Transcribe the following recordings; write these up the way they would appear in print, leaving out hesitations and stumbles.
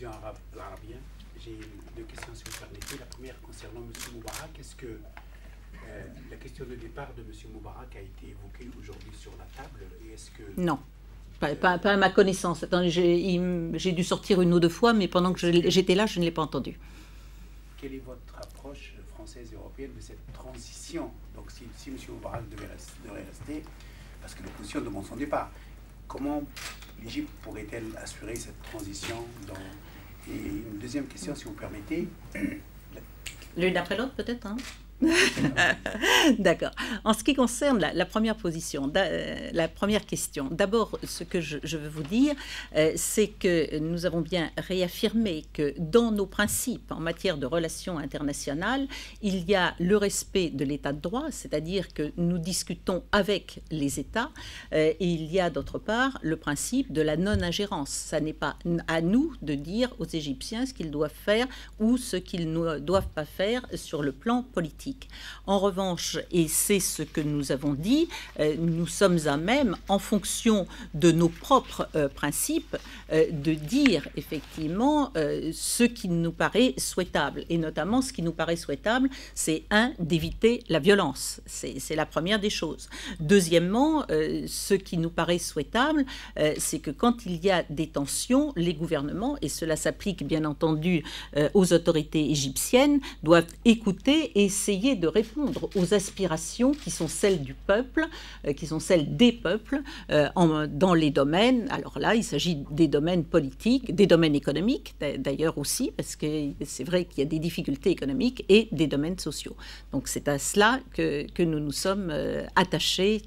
arabien. J'ai deux questions, si vous permettez. La première concernant M. Moubarak. Est-ce que la question de départ de M. Moubarak a été évoquée aujourd'hui sur la table et est-ce que... Non. Pas à ma connaissance. Attendez, j'ai dû sortir une ou deux fois, mais pendant que j'étais là, je ne l'ai pas entendu. Quelle est votre approche française et européenne de cette transition? Donc si M. Moubarak devait rester, parce que l'opposition demande son départ, comment l'Égypte pourrait-elle assurer cette transition Et une deuxième question, si vous permettez. L'une après l'autre, peut-être, hein? D'accord. En ce qui concerne la première position, la première question, d'abord, ce que je veux vous dire, c'est que nous avons bien réaffirmé que dans nos principes en matière de relations internationales, il y a le respect de l'état de droit, c'est-à-dire que nous discutons avec les États, et il y a d'autre part le principe de la non-ingérence. Ça n'est pas à nous de dire aux Égyptiens ce qu'ils doivent faire ou ce qu'ils ne doivent pas faire sur le plan politique. En revanche, et c'est ce que nous avons dit, nous sommes à même, en fonction de nos propres principes, de dire effectivement ce qui nous paraît souhaitable. Et notamment, ce qui nous paraît souhaitable, c'est d'éviter la violence. C'est la première des choses. Deuxièmement, ce qui nous paraît souhaitable, c'est que quand il y a des tensions, les gouvernements, et cela s'applique bien entendu aux autorités égyptiennes, doivent écouter et essayer de répondre aux aspirations qui sont celles du peuple, qui sont celles des peuples, dans les domaines. Alors là, il s'agit des domaines politiques, des domaines économiques d'ailleurs aussi, parce que c'est vrai qu'il y a des difficultés économiques et des domaines sociaux. Donc c'est à cela que nous nous sommes attachés,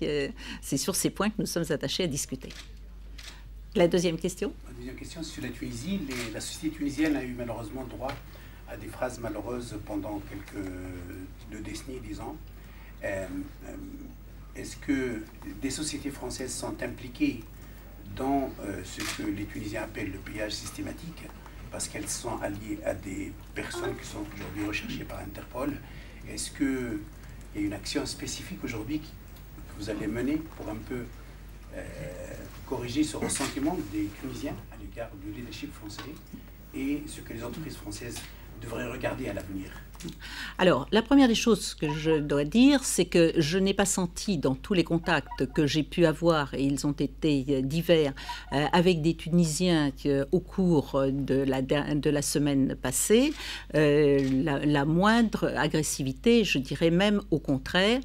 c'est sur ces points que nous sommes attachés à discuter. La deuxième question? La deuxième question, c'est sur la Tunisie. La société tunisienne a eu malheureusement droit à des phrases malheureuses pendant quelques décennies, disons. Est-ce que des sociétés françaises sont impliquées dans ce que les Tunisiens appellent le pillage systématique, parce qu'elles sont alliées à des personnes qui sont aujourd'hui recherchées par Interpol? Est-ce qu'il y a une action spécifique aujourd'hui que vous allez mener pour un peu corriger ce ressentiment des Tunisiens à l'égard du leadership français et ce que les entreprises françaises devraient regarder à l'avenir? Alors, la première des choses que je dois dire, c'est que je n'ai pas senti dans tous les contacts que j'ai pu avoir, et ils ont été divers, avec des Tunisiens au cours de la semaine passée, la moindre agressivité, je dirais même au contraire,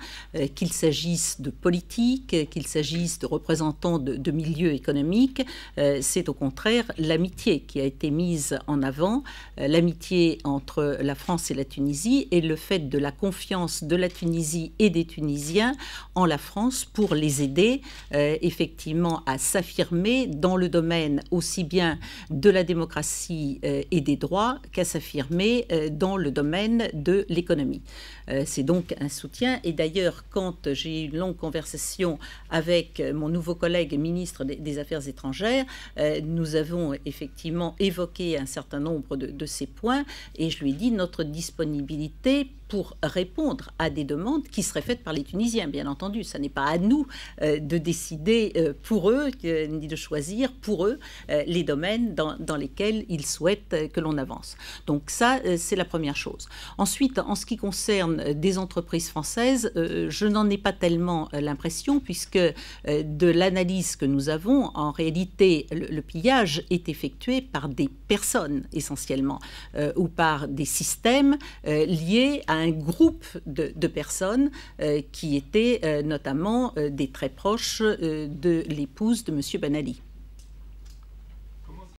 qu'il s'agisse de politique, qu'il s'agisse de représentants de milieux économiques, c'est au contraire l'amitié qui a été mise en avant, l'amitié entre la France et la Tunisie, et le fait de la confiance de la Tunisie et des Tunisiens en la France pour les aider effectivement à s'affirmer dans le domaine aussi bien de la démocratie et des droits qu'à s'affirmer dans le domaine de l'économie. C'est donc un soutien, et d'ailleurs quand j'ai eu une longue conversation avec mon nouveau collègue ministre des Affaires étrangères, nous avons effectivement évoqué un certain nombre de ces points, et je lui ai dit notre disponibilité pour répondre à des demandes qui seraient faites par les Tunisiens, bien entendu. Ce n'est pas à nous de décider pour eux, ni de choisir pour eux les domaines dans lesquels ils souhaitent que l'on avance. Donc ça, c'est la première chose. Ensuite, en ce qui concerne des entreprises françaises, je n'en ai pas tellement l'impression, puisque de l'analyse que nous avons, en réalité, le pillage est effectué par des personnes essentiellement, ou par des systèmes liés à un groupe de personnes qui étaient notamment des très proches de l'épouse de M. Ben Ali.